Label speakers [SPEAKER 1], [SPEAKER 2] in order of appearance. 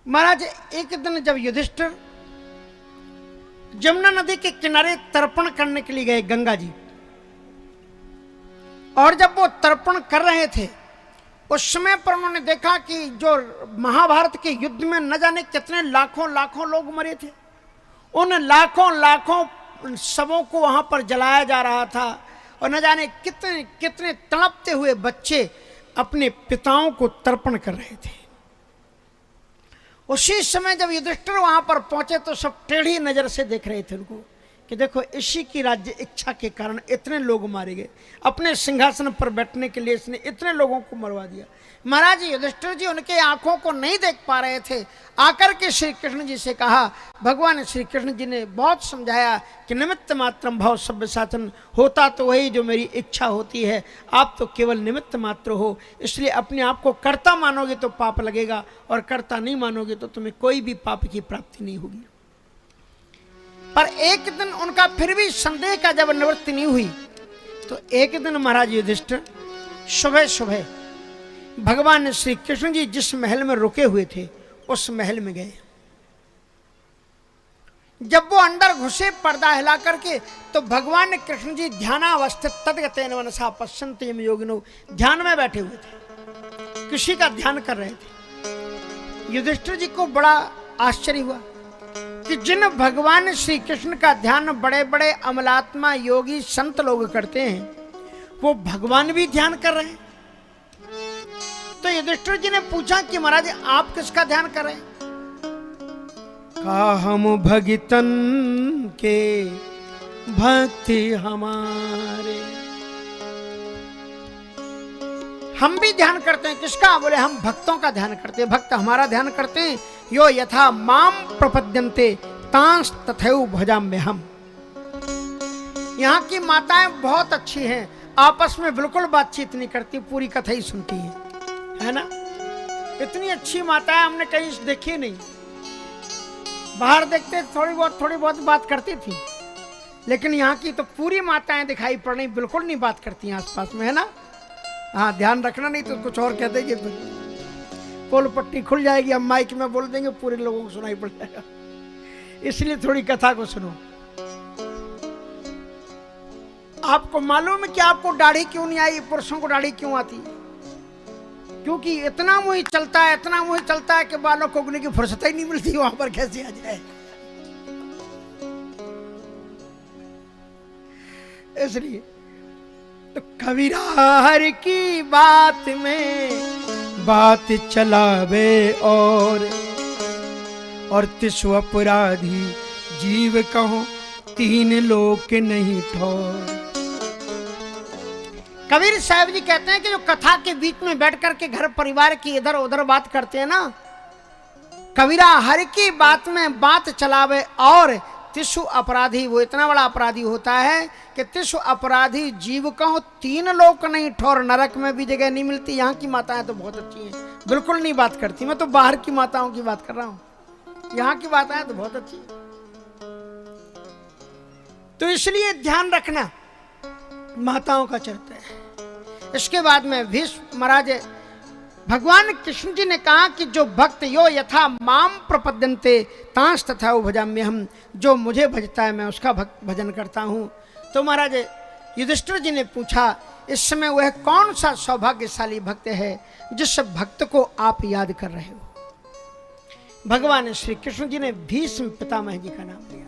[SPEAKER 1] महाराज एक दिन जब युधिष्ठिर जमुना नदी के किनारे तर्पण करने के लिए गए गंगा जी, और जब वो तर्पण कर रहे थे उस समय पर उन्होंने देखा कि जो महाभारत के युद्ध में न जाने कितने लाखों लाखों लोग मरे थे, उन लाखों लाखों शवों को वहां पर जलाया जा रहा था, और न जाने कितने कितने तड़पते हुए बच्चे अपने पिताओं को तर्पण कर रहे थे। उसी समय जब युधिष्ठिर वहां पर पहुंचे तो सब टेढ़ी नजर से देख रहे थे उनको कि देखो इसी की राज्य इच्छा के कारण इतने लोग मारे गए, अपने सिंहासन पर बैठने के लिए इसने इतने लोगों को मरवा दिया। महाराज युधिष्ठिर जी उनके आंखों को नहीं देख पा रहे थे, आकर के श्री कृष्ण जी से कहा। भगवान श्री कृष्ण जी ने बहुत समझाया कि निमित्त मात्रम भव सभ्य साचन, होता तो वही जो मेरी इच्छा होती है, आप तो केवल निमित्त मात्र हो, इसलिए अपने आप को कर्ता मानोगे तो पाप लगेगा, और कर्ता नहीं मानोगे तो तुम्हें कोई भी पाप की प्राप्ति नहीं होगी। पर एक दिन उनका फिर भी संदेह का जब निवृत्ति नहीं हुई तो एक दिन महाराज युधिष्ठिर सुबह सुबह भगवान श्री कृष्ण जी जिस महल में रुके हुए थे उस महल में गए। जब वो अंदर घुसे पर्दा हिला करके तो भगवान कृष्ण जी ध्यानावस्थित तद्गतेन मनसा पश्यन्ति यम योगिनो, ध्यान में बैठे हुए थे, किसी का ध्यान कर रहे थे। युधिष्ठिर जी को बड़ा आश्चर्य हुआ कि जिन भगवान श्री कृष्ण का ध्यान बड़े बड़े अमलात्मा योगी संत लोग करते हैं वो भगवान भी ध्यान कर रहे हैं। तो युधिष्ठिर जी ने पूछा कि महाराज आप किसका ध्यान कर रहे हैं? कहा हम भगतन के भक्ति हमारे, हम भी ध्यान करते हैं। किसका? बोले हम भक्तों का ध्यान करते हैं, भक्त हमारा ध्यान करते हैं। यो यथा माम प्रपद्यन्ते तांस तथैव भजाम्य हम। यहाँ की माताएं बहुत अच्छी हैं, आपस में बिल्कुल बातचीत नहीं करती, पूरी कथा ही सुनती हैं, है ना? इतनी अच्छी माताएं हमने कहीं देखी नहीं। बाहर देखते थोड़ी बहुत बात करती थी, लेकिन यहाँ की तो पूरी माताएं दिखाई पड़ रही, बिल्कुल नहीं बात करती हैं आसपास में, है ना? हाँ, ध्यान रखना नहीं तो कुछ और कह देंगे, पोल पट्टी खुल जाएगी, हम माइक में बोल देंगे, पूरे लोगों को सुनाई पड़ जाएगा। इसलिए थोड़ी कथा को सुनो। आपको मालूम है कि आपको दाढ़ी क्यों नहीं आई? पुरुषों को दाढ़ी क्यों आती है? क्योंकि इतना मुंह चलता है, इतना मुंह चलता है कि बालों को उगने की फुर्सत ही नहीं मिलती, वहां पर कैसे आ जाए। इसलिए तो कबीरा हर की बात में बात चलावे और तिसु अपराधी जीव कहो तीन लोक नहीं ठोर। कबीर साहब जी कहते हैं कि जो कथा के बीच में बैठ करके घर परिवार की इधर उधर बात करते हैं ना, कबीरा हर की बात में बात चलावे और तिसु अपराधी, वो इतना बड़ा अपराधी होता है कि तिसु अपराधी जीव कहो तीन लोक नहीं ठोर, नरक में भी जगह नहीं मिलती। यहाँ की माताएं तो बहुत अच्छी हैं, बिल्कुल नहीं बात करती। मैं तो बाहर की माताओं की बात कर रहा हूं, यहाँ की माताएं तो बहुत अच्छी है। तो इसलिए ध्यान रखना माताओं का चरित्र है। इसके बाद में भीष्म महाराज भगवान कृष्ण जी ने कहा कि जो भक्त यो यथा माम प्रपद्यन्ते तांस तथा भजाम्य हम, जो मुझे भजता है मैं उसका भजन करता हूँ। तो महाराज युधिष्ठिर जी ने पूछा इस समय वह कौन सा सौभाग्यशाली भक्त है जिस भक्त को आप याद कर रहे हो? भगवान श्री कृष्ण जी ने भीष्म पितामह जी का नाम लिया।